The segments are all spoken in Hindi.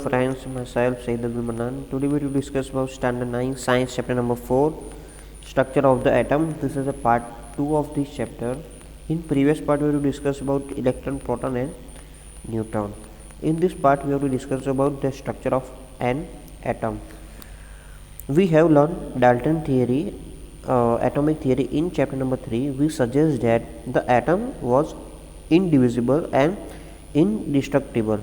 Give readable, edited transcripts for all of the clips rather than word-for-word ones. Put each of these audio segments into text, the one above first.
Friends, myself Sayyid Manan. Today we will discuss about Standard 9 Science chapter number 4 Structure of the Atom. This is a part 2 of this chapter. In previous part we will discuss about electron, proton and neutron. In this part we have to discuss about the structure of an atom. We have learned Dalton theory, atomic theory in chapter number 3. We suggest that the atom was indivisible and indestructible.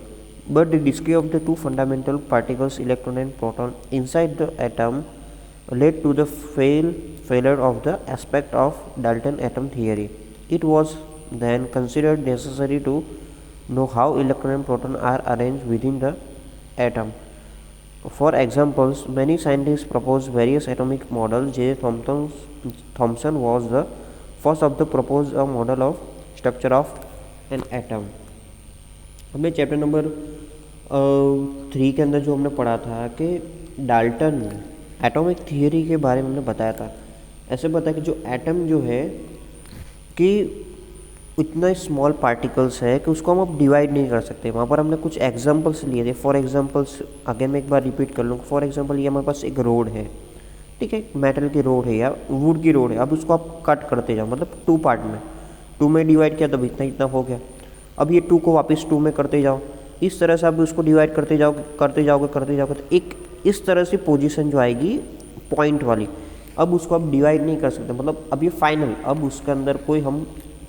But the discovery of the two fundamental particles, electron and proton, inside the atom led to the failure of the aspect of Dalton atom theory. It was then considered necessary to know how electron and proton are arranged within the atom. For examples, many scientists proposed various atomic models. J. Thomson was the first of the proposed a model of structure of an atom. हमने चैप्टर नंबर 3 के अंदर जो हमने पढ़ा था कि डाल्टन एटॉमिक थियरी के बारे में हमने बताया था। ऐसे बताया कि जो एटम जो है कि इतना स्मॉल पार्टिकल्स है कि उसको हम अब डिवाइड नहीं कर सकते। वहाँ पर हमने कुछ एग्जांपल्स लिए थे। फॉर एग्जांपल्स आगे मैं एक बार रिपीट कर लूँ। फॉर एग्जांपल ये हमारे पास एक रोड है, ठीक है, मेटल की रोड है या वुड की रोड है। अब उसको आप कट करते जाओ, मतलब 2 पार्ट में, 2 में डिवाइड किया तब इतना इतना हो गया। अब ये 2 को वापस 2 में करते जाओ, इस तरह से आप उसको डिवाइड करते जाओगे तो एक इस तरह से पोजीशन जो आएगी पॉइंट वाली, अब उसको आप डिवाइड नहीं कर सकते। मतलब अब ये फाइनल, अब उसके अंदर कोई हम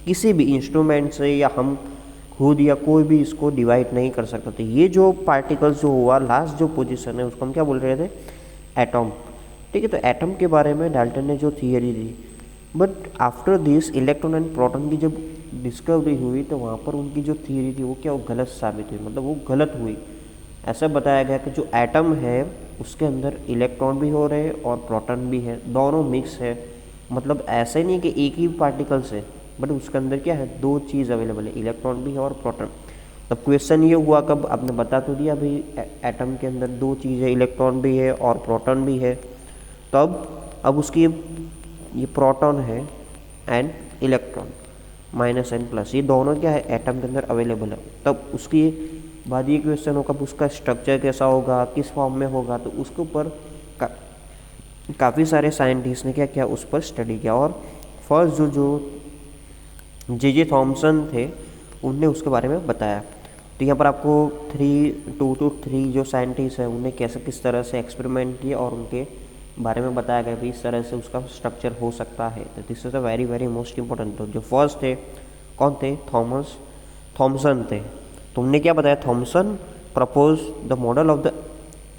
किसी भी इंस्ट्रूमेंट से या हम खुद या कोई भी इसको डिवाइड नहीं कर सकते थे। ये जो पार्टिकल्स जो हुआ लास्ट जो पोजीशन है उसको हम क्या बोल रहे थे, एटॉम, ठीक है। तो एटम के बारे में डाल्टन ने जो theory the, but after this electron and proton की जब डिस्कवरी हुई तो वहाँ पर उनकी जो थियरी थी वो क्या, वो गलत साबित हुई, मतलब वो गलत हुई। ऐसा बताया गया कि जो एटम है उसके अंदर इलेक्ट्रॉन भी हो रहे हैं और प्रोटॉन भी है, दोनों मिक्स है। मतलब ऐसे नहीं कि एक ही पार्टिकल्स है, बट उसके अंदर क्या है, 2 चीज़ अवेलेबल है, इलेक्ट्रॉन भी है और प्रोटॉन। तब क्वेश्चन ये हुआ, कब आपने बता तो दिया भाई एटम के अंदर 2 चीज़ है, इलेक्ट्रॉन भी है और प्रोटॉन भी है। तब अब उसकी ये प्रोटॉन है and electron minus and plus, ये दोनों क्या है एटम के अंदर अवेलेबल है। तब उसकी बाद ये क्वेश्चन होगा उसका स्ट्रक्चर कैसा होगा, किस फॉर्म में होगा। तो उसके ऊपर काफ़ी सारे साइंटिस्ट ने क्या किया, उस पर स्टडी किया। और फर्स्ट जो जे थॉमसन थे उनने उसके बारे में बताया। तो यहाँ पर आपको 2 to 3 जो साइंटिस्ट हैं उन्हें कैसे किस तरह से एक्सपेरिमेंट किए और उनके बारे में बताया गया कि इस तरह से उसका स्ट्रक्चर हो सकता है। तो this is a very very most important. तो जो फर्स्ट थे कौन थे, थॉमसन थे। तुमने क्या बताया, Thomson propose the model of the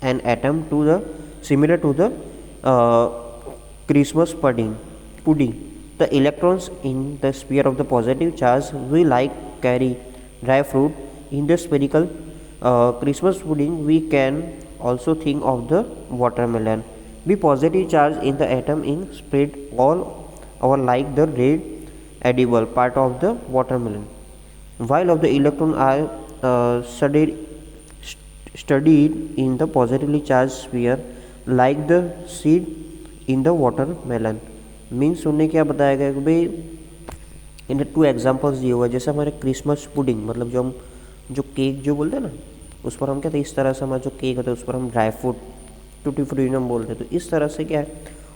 an atom to the similar to the Christmas pudding. The electrons in the sphere of the positive charge we like carry dry fruit in the spherical Christmas pudding we can also think of the watermelon. Be positive charge in the atom in spread all over like the red edible part of the watermelon, while of the electron are studied in the positively charged sphere like the seed in the watermelon। Means उन्हें क्या बताया गया कि भाई इन 2 एग्जाम्पल्स दिए हुए, जैसे हमारे क्रिसमस पुडिंग, मतलब जो हम जो केक जो बोलते हैं ना, उस पर हम कहते हैं इस तरह से हमारा जो केक होता है उस पर हम ड्राई फ्रूट टूटी फ्रूटी बोलते हैं। तो इस तरह से क्या है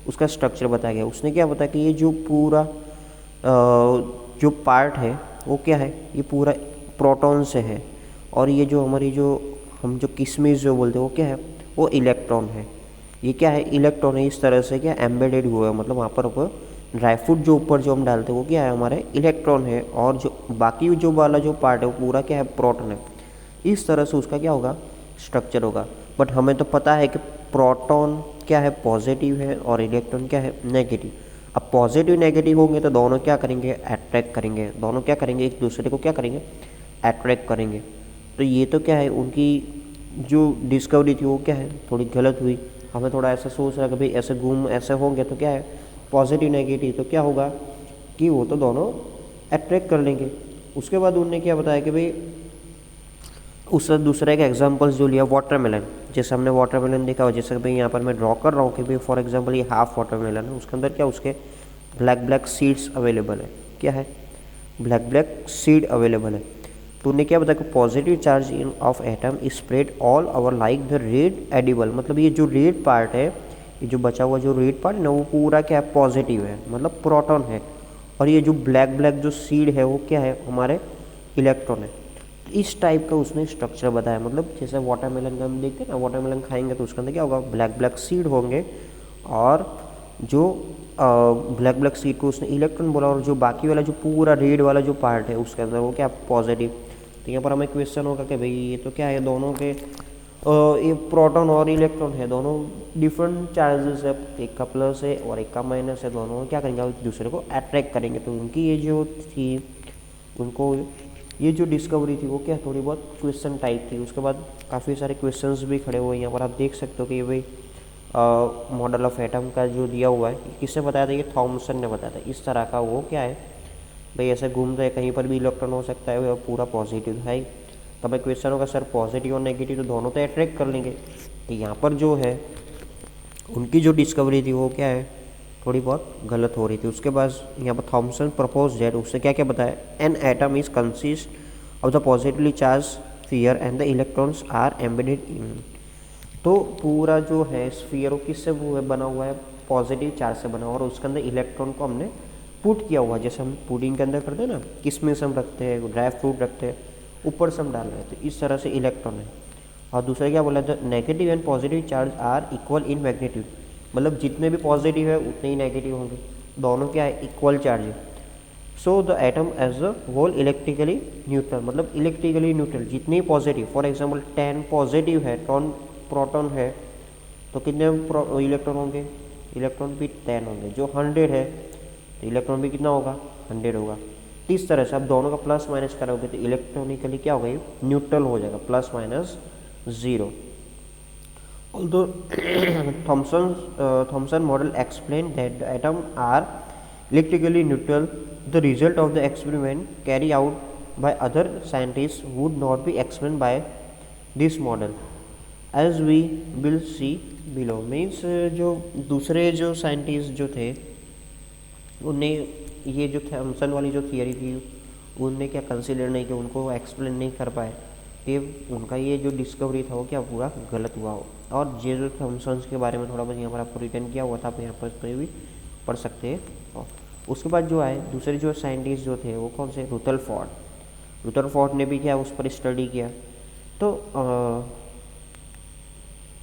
उसका स्ट्रक्चर बताया गया। उसने क्या बताया कि ये जो पूरा जो पार्ट है वो क्या है, ये पूरा प्रोटॉन से है, और ये जो हमारी जो हम जो किशमिश जो बोलते हैं वो क्या है, वो इलेक्ट्रॉन है। ये क्या है, इलेक्ट्रॉन है। इस तरह से क्या एम्बेडेड हुआ है, मतलब वहाँ पर ऊपर ड्राई फ्रूट जो ऊपर जो हम डालते हैं वो क्या है, हमारे इलेक्ट्रॉन है, और जो बाकी जो वाला जो पार्ट है वो पूरा क्या है, प्रोटॉन है। इस तरह से उसका क्या होगा, स्ट्रक्चर होगा। बट हमें तो पता है कि प्रोटॉन क्या है, पॉजिटिव है, और इलेक्ट्रॉन क्या है, नेगेटिव। अब पॉजिटिव नेगेटिव होंगे तो दोनों क्या करेंगे, अट्रैक्ट करेंगे, दोनों क्या करेंगे, एक दूसरे को क्या करेंगे, अट्रैक्ट करेंगे। तो ये तो क्या है उनकी जो डिस्कवरी थी वो क्या है, थोड़ी गलत हुई। हमें थोड़ा ऐसा सोच रहा कि भाई ऐसे घूम ऐसे होंगे तो क्या है, पॉजिटिव नेगेटिव, तो क्या होगा कि वो तो दोनों अट्रैक्ट कर लेंगे। उसके बाद उन्होंने क्या बताया कि भाई उससे दूसरा एक एग्जांपल्स जो लिया वाटरमेलन, जैसे हमने वाटरमेलन देखा हो, जैसे भाई यहाँ पर मैं ड्रॉ कर रहा हूँ कि भाई फॉर एग्जांपल ये हाफ वाटरमेलन है, उसके अंदर क्या उसके ब्लैक सीड्स अवेलेबल है, क्या है, ब्लैक सीड अवेलेबल है। तो उन्हें क्या बताया कि positive charge in of atom spread all over like the red edible, मतलब ये जो रेड पार्ट है, ये जो बचा हुआ जो रेड पार्ट ना वो पूरा क्या है पॉजिटिव है, मतलब प्रोटॉन है, और ये जो ब्लैक ब्लैक जो सीड है वो क्या है हमारे इलेक्ट्रॉन है। इस टाइप का उसने स्ट्रक्चर बताया, मतलब जैसे वाटरमेलन का हम देखते हैं ना, वाटरमेलन खाएंगे तो उसके अंदर क्या होगा ब्लैक ब्लैक सीड होंगे, और जो ब्लैक ब्लैक सीड को उसने इलेक्ट्रॉन बोला, और जो बाकी वाला जो पूरा रेड वाला जो पार्ट है उसके अंदर वो क्या पॉजिटिव। तो यहाँ पर हमें क्वेश्चन होगा कि भाई ये तो क्या है दोनों के ये प्रोटॉन और इलेक्ट्रॉन है, दोनों डिफरेंट चार्जेस है, एक का प्लस है और एक का माइनस है, दोनों क्या करेंगे एक दूसरे को अट्रैक्ट करेंगे। तो उनकी ये जो थी उनको ये जो डिस्कवरी थी वो क्या थोड़ी बहुत क्वेश्चन टाइप थी। उसके बाद काफ़ी सारे क्वेश्चंस भी खड़े हुए हैं यहाँ पर आप देख सकते हो कि भाई मॉडल ऑफ एटम का जो दिया हुआ है किसने बताया था, ये थॉमसन ने बताया था। इस तरह का वो क्या है भाई ऐसे घूम रहे कहीं पर भी इलेक्ट्रॉन हो सकता है, पूरा पॉजिटिव है। तब एक क्वेश्चन होगा सर पॉजिटिव और नेगेटिव तो दोनों तो अट्रैक्ट कर लेंगे, तो यहाँ पर जो है उनकी जो डिस्कवरी थी वो क्या है थोड़ी बहुत गलत हो रही थी। उसके बाद यहाँ पर थॉमसन प्रपोज दैट, उससे क्या क्या बताया, an atom is consist of the positively charge sphere and the electrons are embedded in. तो पूरा जो है स्फीयर वो किससे वो है बना हुआ है, पॉजिटिव चार्ज से बना हुआ, और उसके अंदर इलेक्ट्रॉन को हमने पुट किया हुआ, जैसे हम पुडिंग के अंदर करते हैं ना, किसमिस हम रखते हैं, ड्राई फ्रूट रखते हैं, ऊपर से हम डाल रहे हैं, तो इस तरह से इलेक्ट्रॉन है। और दूसरा क्या बोला था, negative and positive charge are equal in magnitude, मतलब जितने भी पॉजिटिव है उतने ही नेगेटिव होंगे, दोनों क्या है इक्वल चार्ज है। So the atom as a whole electrically neutral, मतलब इलेक्ट्रिकली न्यूट्रल, जितने पॉजिटिव, फॉर एग्जाम्पल 10 पॉजिटिव है, प्रोटॉन है, तो कितने इलेक्ट्रॉन होंगे, इलेक्ट्रॉन भी 10 होंगे। जो 100 है तो इलेक्ट्रॉन भी कितना होगा 100 होगा। इस तरह से आप दोनों का प्लस माइनस करोगे तो इलेक्ट्रॉनिकली क्या होगा, न्यूट्रल हो जाएगा, plus minus 0। Although Thomson model explained that the atom are electrically neutral, the result of the experiment carried out by other scientists would not be explained by this model, as we will see below। Means जो दूसरे जो साइंटिस्ट जो थे उन्हें ये जो थॉमसन वाली जो थियरी थी उनने क्या कंसिडर नहीं किया, उनको एक्सप्लेन नहीं कर पाए, कि उनका ये जो डिस्कवरी था वो क्या पूरा गलत हुआ हो। और ये जो थॉमसन्स के बारे में थोड़ा बहुत यहाँ पर आपको रिटर्न किया हुआ था, आप यहाँ पर भी पढ़ सकते हैं। और उसके बाद जो आए दूसरे जो साइंटिस्ट जो थे वो कौन से, रुदरफोर्ड ने भी क्या उस पर स्टडी किया। तो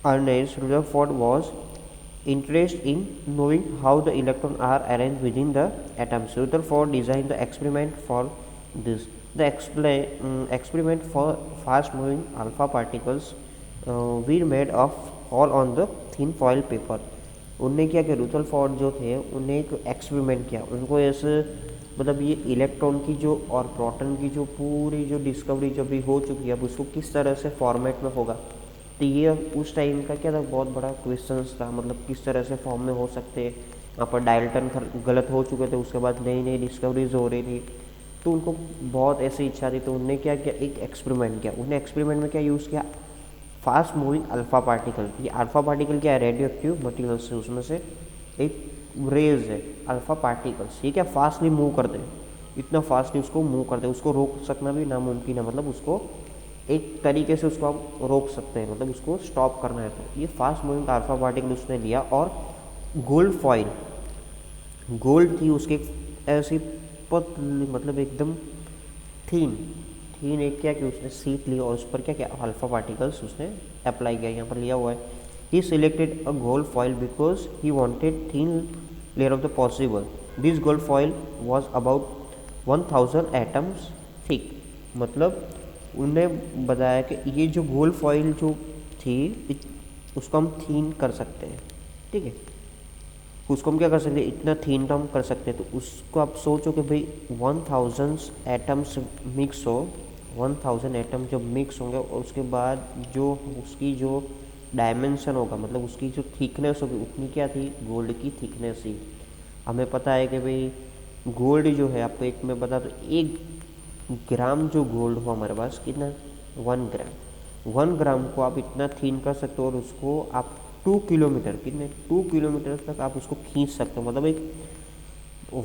Ernest Rutherford was interest in knowing how the electrons are arranged within the atoms. Rutherford designed the experiment for this. The experiment for fast moving alpha particles were made of all on the thin foil paper. उनने क्या किया, रुदरफोर्ड जो थे उन्हें एक एक्सपेरिमेंट किया, उनको ऐसे मतलब ये इलेक्ट्रॉन की जो और प्रोटॉन की जो पूरी जो डिस्कवरी जो भी हो चुकी है अब उसको किस तरह से फॉर्मेट में होगा। तो ये उस टाइम का क्या था बहुत बड़ा क्वेश्चन था, मतलब किस तरह से फॉर्म में हो सकते। यहाँ पर डाल्टन गलत हो चुके थे, उसके बाद नई नई डिस्कवरीज हो रही थी, तो उनको बहुत ऐसी इच्छा थी, तो उन्होंने क्या किया एक एक्सपेरिमेंट किया। उन्हें एक्सपेरिमेंट में क्या यूज़ किया, फास्ट मूविंग अल्फा पार्टिकल। ये अल्फा पार्टिकल क्या है, रेडियो एक्टिव मटीरियल से, उसमें से एक रेज है अल्फा पार्टिकल्स, ये क्या फास्टली मूव करते हैं, इतना फास्टली उसको मूव करते हैं, उसको रोक सकना भी नामुमकिन है, मतलब उसको एक तरीके से उसको आप रोक सकते हैं, मतलब उसको स्टॉप करना है। तो ये फास्ट मूविंग अल्फा पार्टिकल उसने लिया, और गोल्ड फॉइल, गोल्ड थी उसके ऐसी पतली, मतलब एकदम थीन एक क्या कि उसने सीट ली और उस पर क्या क्या अल्फा पार्टिकल्स उसने अप्लाई किया। यहाँ पर लिया हुआ है, he selected a gold foil because he wanted thin layer of the possible. This gold foil was about 1000 atoms thick, मतलब उन्होंने बताया कि ये जो गोल्ड फॉइल जो थी उसको हम थीन कर सकते हैं, ठीक है, उसको हम क्या कर सकते हैं, इतना थीन हम कर सकते हैं। तो उसको आप सोचो कि भाई 1000 एटम्स मिक्स हो, 1000 एटम जब मिक्स होंगे और उसके बाद जो उसकी जो डायमेंशन होगा, मतलब उसकी जो थिकनेस होगी उतनी क्या थी, गोल्ड की थिकनेस ही। हमें पता है कि भाई गोल्ड जो है, आपको एक मैं बता दूँ, 1 ग्राम जो गोल्ड हो हमारे पास कितना, 1 ग्राम, 1 ग्राम को आप इतना थीन कर सकते हो और उसको आप 2 किलोमीटर, कितने 2 किलोमीटर तक आप उसको खींच सकते हो, मतलब एक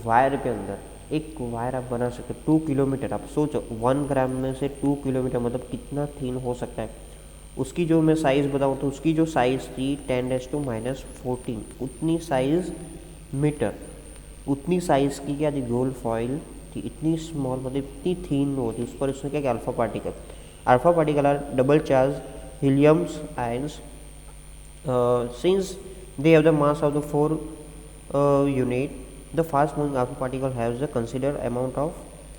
वायर के अंदर एक वायर आप बना सकते 2 किलोमीटर। आप सोचो 1 ग्राम में से 2 किलोमीटर मतलब कितना थिन हो सकता है। उसकी जो मैं साइज़ बताऊँ तो उसकी जो साइज़ थी 10⁻⁻14, उतनी साइज़ मीटर, उतनी साइज़ की क्या थी गोल्ड फॉइल थी। इतनी स्मॉल मतलब इतनी थीन होती, उस पर उसने क्या किया alpha particle are double charge heliums ions since they have the mass of the 4 unit, the fast moving alpha particle has the considered amount of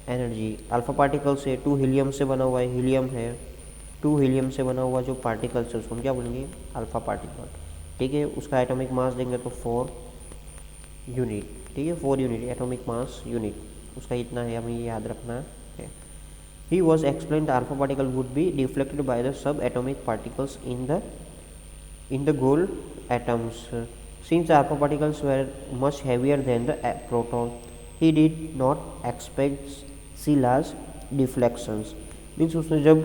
energy। Alpha particle से 2 हीलियम से बना हुआ है, हीलियम है 2 हीलियम से बना हुआ जो पार्टिकल्स है उसको हम क्या बोलेंगे अल्फा पार्टिकल। ठीक है, उसका एटॉमिक मास देंगे तो 4 यूनिट। ठीक है, 4 यूनिट एटॉमिक मास यूनिट उसका इतना है, हमें ये याद रखना है। He was explain the alpha particle would be deflected by the sub atomic particles in the gold atoms. Since the alpha particles were much heavier than the proton, he did not expect see large deflections। Means उसने जब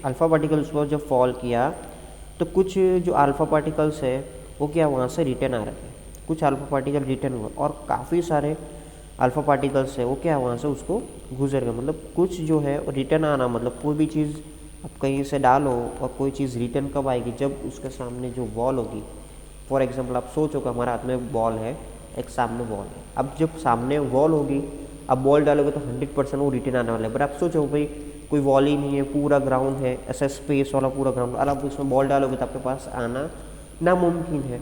अल्फ़ा पार्टिकल्स को जब फॉल किया तो कुछ जो अल्फ़ा पार्टिकल्स है वो क्या वहाँ से रिटर्न आ रहे थे, कुछ अल्फ़ा पार्टिकल रिटर्न हुआ और काफ़ी सारे अल्फ़ा पार्टिकल्स है वो क्या वहाँ से उसको गुजर गए। मतलब कुछ जो है रिटर्न आना मतलब कोई भी चीज़ आप कहीं से डालो और कोई चीज़ रिटर्न कब आएगी, जब उसके सामने जो वॉल होगी। फॉर एग्जांपल आप सोचो कि हमारे हाथ में बॉल है, एक सामने बॉल है, अब जब सामने वॉल होगी अब बॉल डालोगे तो 100% वो रिटर्न आने वाला है। बट आप सोचो भाई कोई वॉल ही नहीं है, पूरा ग्राउंड है, ऐसा स्पेस वाला पूरा ग्राउंड, और आप उसमें बॉल डालोगे तो आपके पास आना नामुमकिन है।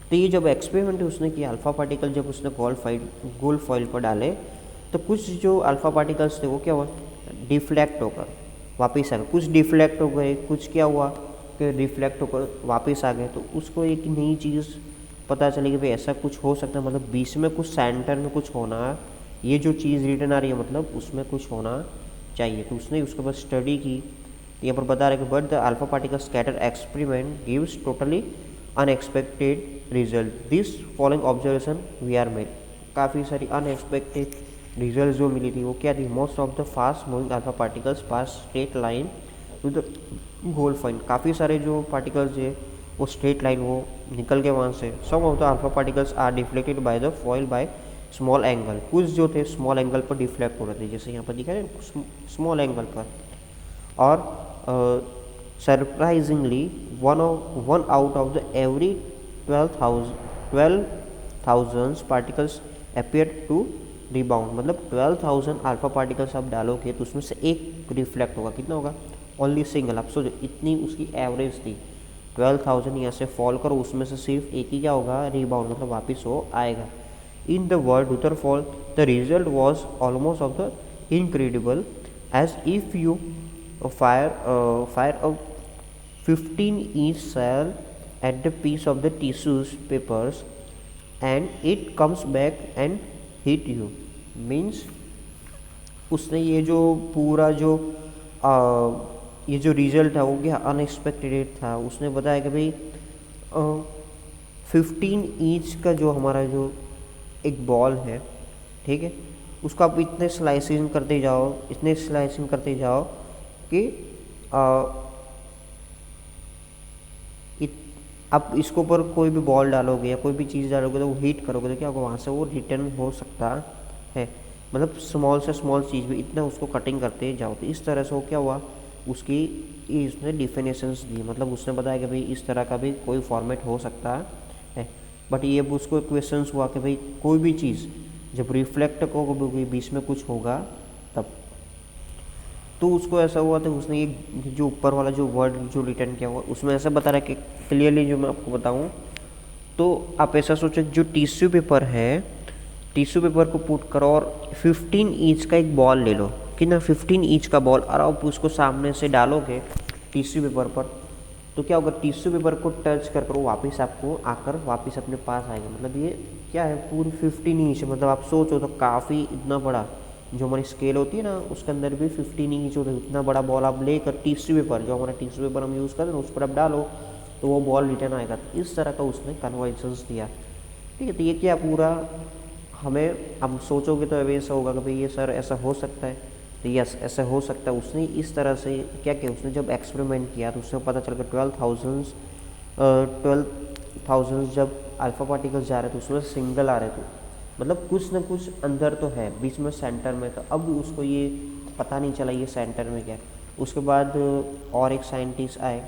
तो ये जब एक्सपेरिमेंट उसने किया अल्फ़ा पार्टिकल जब उसने गोल्ड फॉइल पर डाले तो कुछ जो अल्फ़ा पार्टिकल्स थे वो क्या हुआ डिफ्लेक्ट होकर वापस आ गए, कुछ डिफ्लेक्ट हो गए, कुछ क्या हुआ कि रिफ्लेक्ट होकर वापस आ गए। तो उसको एक नई चीज़ पता चली कि भाई ऐसा कुछ हो सकता है, मतलब बीच में कुछ सेंटर में कुछ होना, ये जो चीज़ रिटर्न आ रही है मतलब उसमें कुछ होना चाहिए। तो उसने उसके बाद स्टडी की, यहाँ पर बता रहे कि but the alpha particle scatter experiment gives totally unexpected result. This following observation we are made. काफ़ी सारी अनएक्सपेक्टेड रिजल्ट जो मिली थी वो क्या थी, most of the fast moving alpha particles pass straight line to the gold foil. काफ़ी सारे जो पार्टिकल्स है वो स्ट्रेट लाइन वो निकल के वहाँ से। Some of the alpha particles are deflected by the foil by small angle, कुछ जो थे स्मॉल एंगल पर डिफ्लेक्ट हो रहे थे, जैसे यहाँ पर दिखा है स्मॉल एंगल पर। और surprisingly one out of the every 12,000 particles appear to rebound. मतलब 12,000 अल्फा पार्टिकल्स आप डालोगे तो उसमें से एक रिफ्लेक्ट होगा, कितना होगा ओनली सिंगल। आप सोचो इतनी उसकी एवरेज थी, 12,000 यहाँ से फॉल करो उसमें से सिर्फ एक ही क्या होगा रिबाउंड मतलब वापस हो आएगा। In the word Rutherford, the result was almost of the incredible, as if you fire a 15-inch cell at the piece of the tissues papers and it comes back and hit you। Means उसने ये जो पूरा जो ये जो रिजल्ट था वो क्या अनएक्सपेक्टेड था। उसने बताया कि भाई 15 इंच का जो हमारा जो एक बॉल है, ठीक है, उसको आप इतने स्लाइसिंग करते जाओ, इतने स्लाइसिंग करते जाओ कि आप इसको ऊपर कोई भी बॉल डालोगे या कोई भी चीज़ डालोगे तो वो हीट करोगे तो क्या होगा वहाँ से वो रिटर्न हो सकता है। मतलब स्मॉल से स्मॉल चीज़ भी इतना उसको कटिंग करते जाओ। तो इस तरह से वो क्या हुआ उसकी उसने डिफिनेशंस दी, मतलब उसने बताया कि भाई इस तरह का भी कोई फॉर्मेट हो सकता है। बट ये उसको क्वेश्चंस हुआ कि भाई कोई भी चीज़ जब रिफ्लेक्ट होगी बीच में कुछ होगा तब। तो उसको ऐसा हुआ था उसने ये जो ऊपर वाला जो वर्ड जो रिटर्न किया हुआ उसमें ऐसा बता रहा है कि क्लियरली जो मैं आपको बताऊं तो आप ऐसा सोचो जो टिश्यू पेपर है, टिश्यू पेपर को पुट करो और 15 इंच का एक बॉल ले लो, कितना 15 इंच का बॉल, और आप उसको सामने से डालोगे टिश्यू पेपर पर तो क्या होगा टिश्यू पेपर को टच कर वो वापस आपको आकर वापस अपने पास आएगा। मतलब ये क्या है पूरी 15 इंच, मतलब आप सोचो तो काफ़ी इतना बड़ा जो हमारी स्केल होती है ना उसके अंदर भी 15 इंच होता है। इतना बड़ा बॉल आप लेकर टिश्यू पेपर जो हमारा टिश्यू पेपर हम यूज़ करते हैं उस पर आप डालो तो वो बॉल रिटर्न आएगा। तो इस तरह का उसने कन्वर्जेंस दिया, ठीक है। तो ये क्या पूरा हमें हम सोचोगे तो ऐसा होगा कि भाई ये सर ऐसा हो सकता है, तो यस ऐसा हो सकता है। उसने इस तरह से क्या किया, उसने जब एक्सपेरिमेंट किया तो उसने पता चल गया 12,000 जब अल्फ़ा पार्टिकल्स जा रहे थे उसमें सिंगल आ रहे थे, मतलब कुछ ना कुछ अंदर तो है बीच में सेंटर में, तो अब उसको ये पता नहीं चला ये सेंटर में क्या है। उसके बाद और एक साइंटिस्ट आए,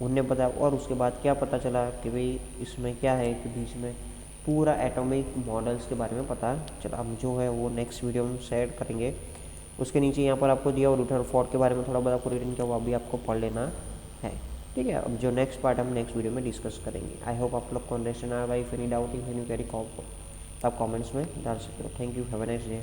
उनने बताया, और उसके बाद क्या पता चला कि भाई इसमें क्या है कि बीच में पूरा एटॉमिक मॉडल्स के बारे में पता चला। अब जो है वो नेक्स्ट वीडियो में शेयर करेंगे। उसके नीचे यहाँ पर आपको दिया और रदरफोर्ड के बारे में थोड़ा बहुत आपको रीडिंग किया, वो अभी आपको पढ़ लेना है। ठीक है, अब जो नेक्स्ट पार्ट हम नेक्स्ट वीडियो में डिस्कस करेंगे। आई होप आप लोग को अंडरस्टैंड आ रहा है। If any doubt if any query आप कमेंट्स में डाल सकते हो। Thank you, have a nice day.